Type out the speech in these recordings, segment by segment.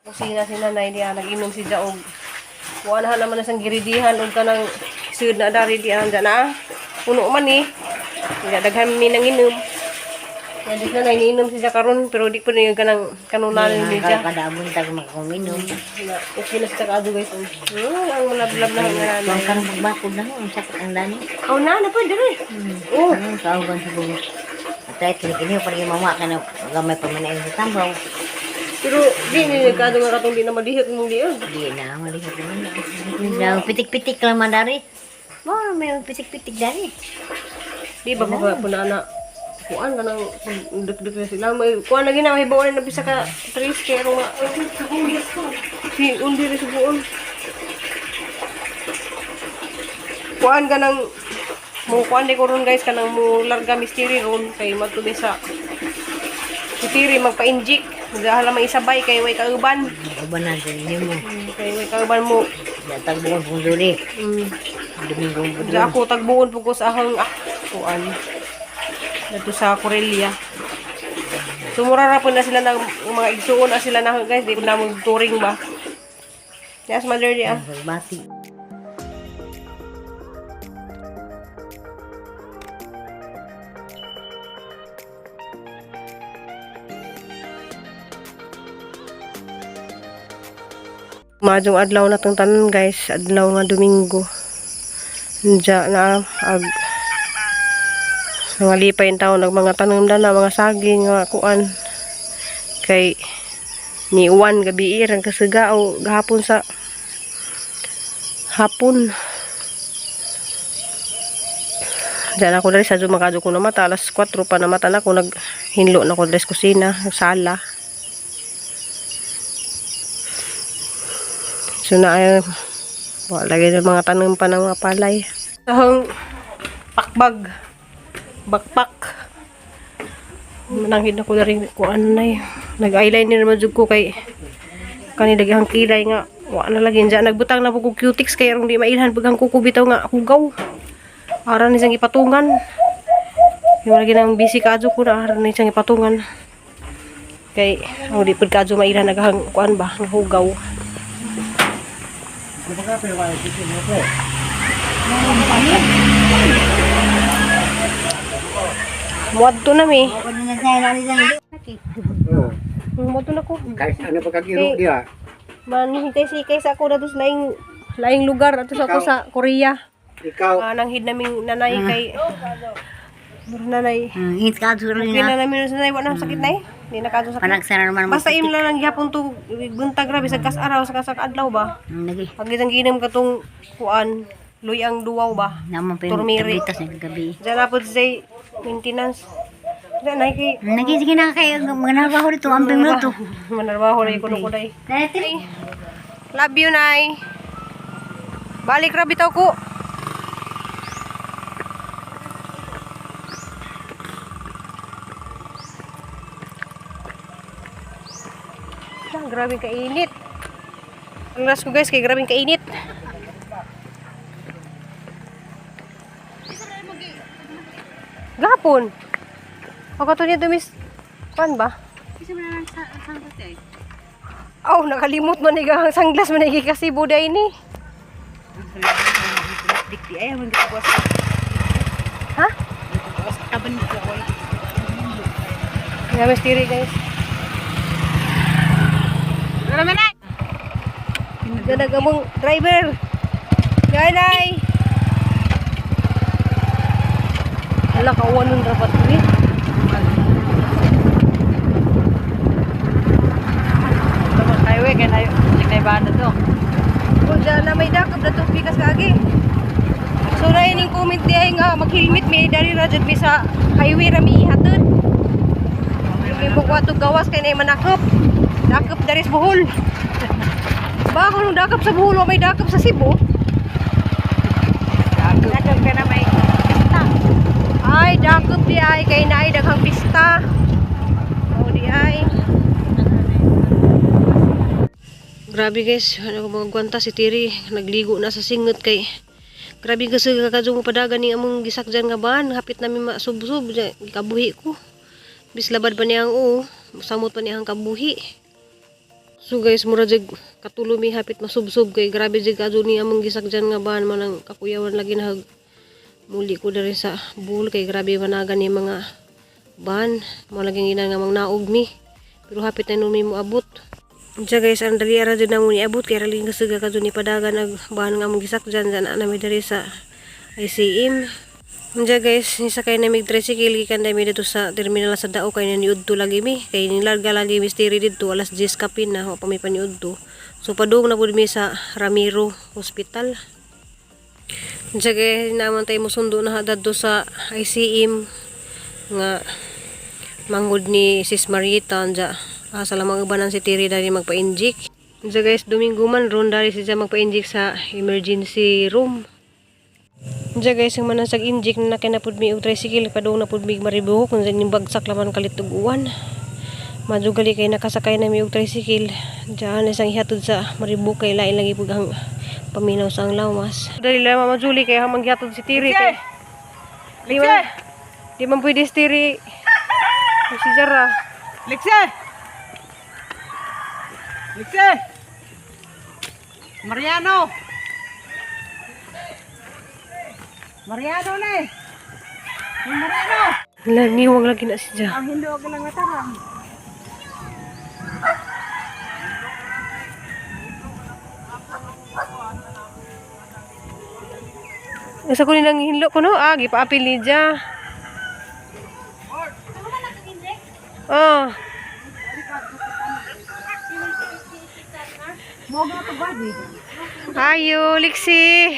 Kusina si nanay diya, nag-inom si Jaog. Wala naman na sang giridihan ug kanang sud na dari diyan dyan na. Puno man ni. Kaya daghan mi nang inom. Kaya di na iniinom siya karon pero di pa rin kanang kanunan ni diya. Kada buntag makakuminom. Okay na siya kaado guys. Ang malablab na nga Ang nanay. karong pagbakod lang, ang sakit ang dani. Oh na pwede rin. Oh. Ang kauban sa bulo. At kahit kini pa rin mama ka na gamay pa man ang tambaw. Pero di ni kaado nga katong di na madihit mong diyan. Di na, malihat naman. Pitik-pitik lang man dari. Mo, may pitik-pitik dari. Di ba ba po na kuan ka nang dek-dek na sila. May kuan lagi na mahibaw na bisa ka tris pero nga. Si undi rin sa buon. Kuan ka nang mo kuan di ko ron guys kanang mo larga misteri ron kay magtubi sa misteri magpa-inject. Maghahala may isabay kay way kauban. Uban na din mo. Kay way kauban mo. Datang buong pong duli. Dumingong budol. Ako tagbuon po ko sa akong kuan. Dito sa Corelia. Sumura ra po na sila ng mga igsuon na sila na guys, di ko na mag-touring ba. Yes, mother dia. Bati. Majong adlaw na tong tanan guys, adlaw nga Domingo. Diya na mga lipay yung taon ng mga tanom na mga saging nga kuan kay ni uwan gabi irang kasiga o gahapon sa hapon. Diyan ako dali sa jumakado ko na mata alas 4 pa na mata na ko naghinlo na ko dali sa kusina sala. So na ay lagi ng mga tanom pa ng mga palay. Sahong pakbag backpack. Mananghid ako na rin kung ano na eh. Nag-eyeliner naman dyan ko kay kanilaghang kilay nga. Wala na lagi dyan. Nagbutang na po ko cutics kaya rin di mailhan. Bagang kukubitaw nga hugaw. Aran nisang ipatungan. Yung lagi nang busy kadyo ko na aran nisang ipatungan. Kay ang di pud kadyo mailhan naghang kuan ba nga hugaw. Muadto na mi. Muadto na ko. Kahit ano pagkakiro dia. Manhikay-sikay sa ako datos laing lugar ato sa ako sa Korea. Ikaw, Nang hid naming nanay kay nanay. Hit ka duro Kaya na. na namin sa nanay wala sakit na eh. Di na kadto sakit. Panagsara naman mo. Basta im lang gyapon to buntag grabe sa kas-araw sa kasag-adlaw ba. Lagi. Pag itang ginom katong kuan luyang duwaw ba. Naman pa yung Turmeric. tablitas ng gabi. Diyan na po say maintenance. Diyan na kay Nagiging na kayo, manarbaho dito, ang minuto. manarbaho na ikuno ko day. Dati. Love you, Nay. Balik ra bitaw ko. Grabe kainit. Ang last ko guys, kay grabe kainit. Gapon. Ako to niya dumis. Pan ba? Oh, nakalimot man ang sanglas man nagi kasi buday ni. Dikti ay man dito buwas. Ha? Buwas taban dito ko. Nga misteri guys. Wala man ay. Ganagamong driver. Nay. Hala kawan nun dapat ni. Tama tayo eh kaya tayo. Kaya ba na to? Kung dyan na may dakap na itong pikas kagi. So na ining comment di ay nga mag-helmet may dari ra dyan may sa highway ra may ihatod. May bukwa to gawas kay na manakop. Dakap dari sa Bohol. Ba kung dakap sa Bohol o may dakap sa Cebu? Dakap ka na may pista. Ay, dakap di ay kay na ay daghang pista. O di ay. Grabe guys, ano ko mga gwanta si Tiri, nagligo na sa singot kay grabe kasi kakadjong padagan ni among gisakjan nga ban, hapit namin masubsob, kabuhi ko. Bis labad pa niyang samot pa niyang kabuhi. So guys, mura jeg katulumi hapit masubsob kay grabe jeg kadto ni among gisakjan nga ban manang kakuyawan lagi na muli ko diri sa bull kay grabe managan ni mga ban mo laging ina nga mang naog mi pero hapit na numi mo abot. Unsa guys, ang dali ara jud na mo ni abot kay raling kasuga kadto ni padagan ag ban nga among gisakjan na nami diri sa ICM. Unja guys, nisa kay na mig tricycle gikan dami dito sa terminal sa dao kay naniudto lagi mi kay nilarga lagi misteri dito alas 10 kapin na wa pa mi paniudto. So padung na pud mi sa Ramiro Hospital. Unja guys, naman tay mo sundo na dadto sa ICM nga manggod ni Sis Marieta unja asa lamang ubanan si Tiri dari magpa-inject. Unja guys, Domingo man ron dari siya magpa-inject sa emergency room. Diya guys, yung manasag inject na kinapod mi og tricycle padung na pud mig maribuhok kun yung bagsak laman kalit og uwan. Madugali kay nakasakay na mi og tricycle. Diyan isang ihatod sa maribuhok kay lain lagi pud ang paminaw sa ang lawas. Dali lang Mama Julie kay hamang gihatod si Tiri kay. Di man pwede si Tiri. Si Jara. Likse! Likse! Mariano! Mariano ni! Mariano! Niwang lagi na siya. Ang hindi ako lang natarang. Asa ko nang hinlo ko no? Gipaapil ni Dja. Oh. Moga pa ba di? Ayo, Lixi.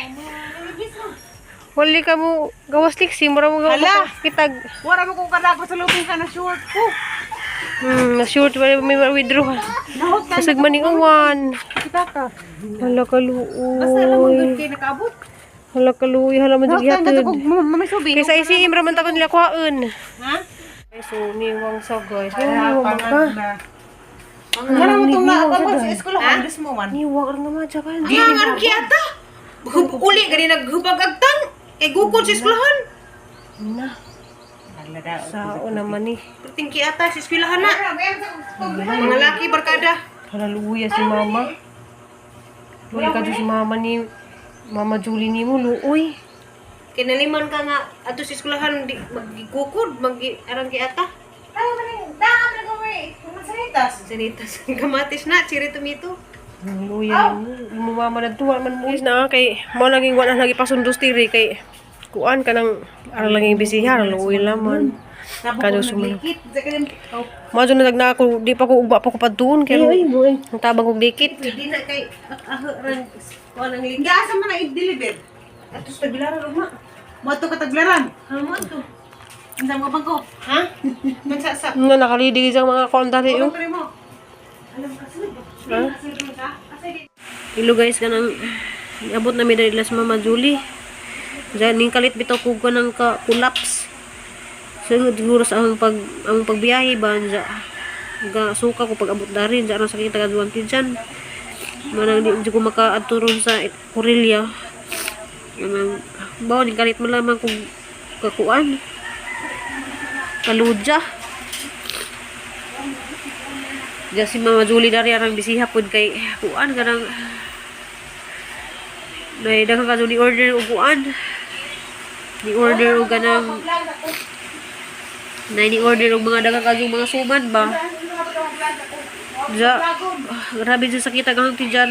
Wali ka mo gawas Lixi, mura mo gawas kitag. Wala mo kung kadako sa lupin ka na short ko. Na short wala may withdraw. Kasag man ning uwan. Kita ka. Hala Basta alam mo kaluoy. good kayo nakaabot. Hala kaluoy, hala man Hawak jud na hatod. mamisubi. Kaysa ICM raman ta ko nila kuhaon. Ha? So niwang sa guys. Niwang ka. Wala mo itong nakakabot sa eskwelahan. Des mo man. Niwang ra naman sa kan. Ang ang kiyata. Uli gani naghubag agtang. Eh gukod sa eskwelahan. Na. Sao naman ni. Perting kiyata sa eskwelahan na. Mga laki barkada. Hala luya si mama. Luya ka si mama ni Mama Julie ni mo luoy. Kinaliman ka nga ato sa eskwelahan di magigukod arang kiyata. Sanitas kamatis na chiri tumito. Luya mo mama na tuwa man mo na kay mo naging wala lagi pasundos tiri kay kuan kanang arang laging bisihan luoy laman. Kadto sumo. Majo na nagna ako di pa ko ugba pa ko padtuon kay ang tabang og dikit. Di na kay ran kuan ang lingga asa man na i-deliver. Ato sa Tagbilaran ugma. Mo ito kataglaran. Amo to. Ang mga bangko. Ha? Mansasa. Nga nakalidi sa mga kuan dali oh. mo. Hello guys, kanang abot na mi dali sa Mama Julie. Diyan ning kalit bitaw ko kanang ka-collapse. Siguro sa among pagbiyahe ba diya. Ga suka ko pag abot dari diyan sa kita kaduan tinjan. Manang di ko makaadto ron sa Corelia. Manang bawo ning kalit man lamang kung kakuan. Kaludya. Diya si Mama Julie dari arang bisiha pud kay kuan kanang nay daghang ka ni order og kuan. Ni order og kanang ni order og mga daghang ka mga suman ba. Diya grabe dyan sakit ang tiyan.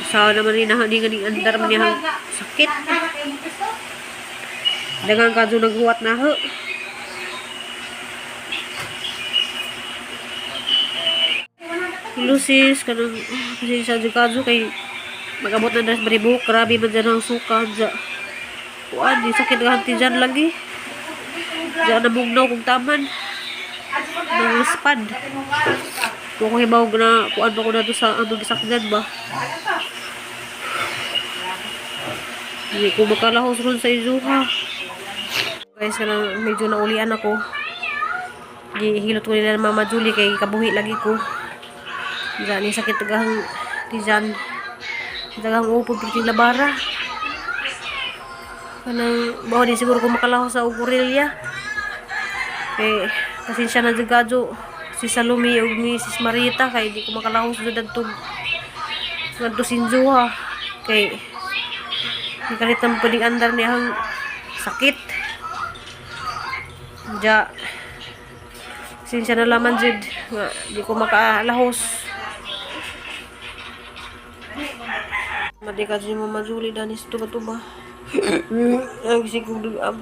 Sa naman ni ganing andar man niya sakit. Dagang kadto naghuwat na ho. Lucis kanang kasi sa kadto kay magabot na das baribo grabe man dyan ang suka dyan. Kuan di sakit nga tiyan lagi. Dyan namugnaw kong taman. Nang spad. Kung ko hibaw na kuan pa ko na to sa among gisakdan ba. Hindi ko makalahos ron sa izuha. Guys, kanang medyo naulian ako. Gihilot ko nila Mama Julie kay kabuhi lagi ko. Diyan ni sakit tagang tiyan. Tagang upod pati labara. kanang bawa di siguro ko makalaho sa Ugurilya. Pasensya na jud kadyo si Salome ug ni Sis Marita kay di ko makalaho sa dadto ngadto sinjuha kay di kalitan pwedeng andar niya ang sakit. Ja pasensya na laman jud nga di ko makalahos. Madi ka si Mama Julie danis tuba-tuba. Ang sigong dugab.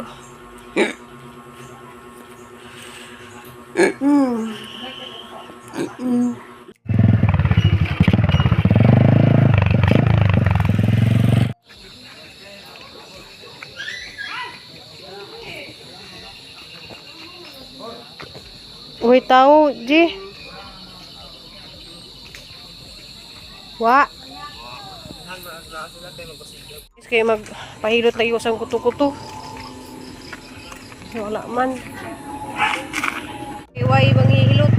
Uy, tao, Ji. Wa. Kaya magpahilot lagi ko sa kuto-kuto. Wala man. Iway manghihilot.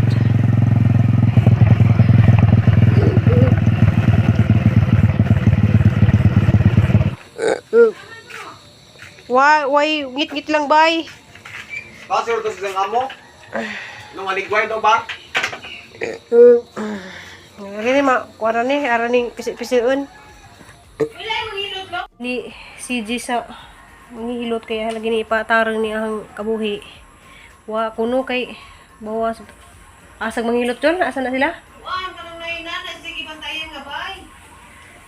Why ngit-ngit lang bay. Kasi ito sa amo? Nung aligway daw ba? Gini kuara ni araning pisi-pisiun. Ni CG sa manghihilot kaya lagi ni ipatarang ni ang kabuhi. Wa kuno kay bawas asag manghilot yon asa na sila? Wan kanang nainana sige bantayan nga bay.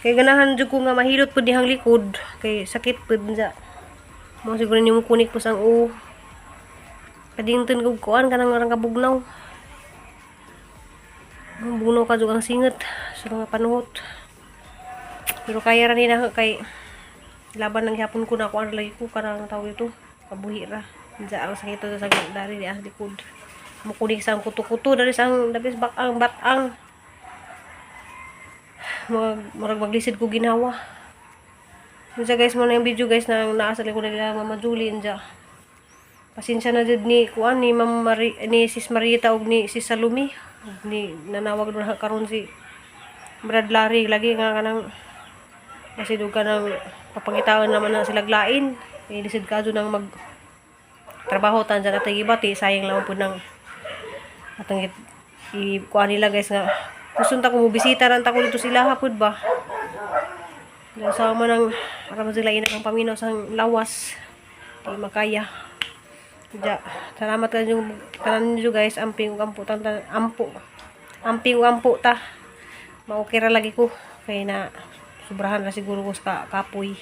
Kay ganahan jud ko nga mahilot pud dihang likod kay sakit pud sa. Mo siguro nimo kunik po sang kadington kog kuan kanang orang kabugnaw. Bugnaw ka jud ang singet sa mga panuhot. Pero kaya ra ni na kay laban ng hapon ko na kuan lagi ko karang tawag ito kabuhi ra. Diya ang sakit sa dari di likod. Mo kunik sang kuto-kuto dari sang dabis batang. Murag maglisid ko ginawa. Diya guys mo na yung video guys na naasa ko nila Mama Julie diya. Pasensya na jud ni kuan ni ni Sis Marita ug ni Sis Salome. Ni nanawag na karon si Brad Larry lagi nga kanang masidog ka ng papangitawan naman na sila glain. Lisid ka dyan ng trabaho tan dyan at gibati sayang lang po ng atang ikuha nila guys nga gusto ta ko mo bisita ran ta ko dito sila hapod ba dahil sa man ng para sila ina ang paminaw sa lawas di makaya kaya salamat ka yung kanan nyo guys amping ampo ta maukira lagi ko kaya na sobrahan na siguro ko sa kapoy.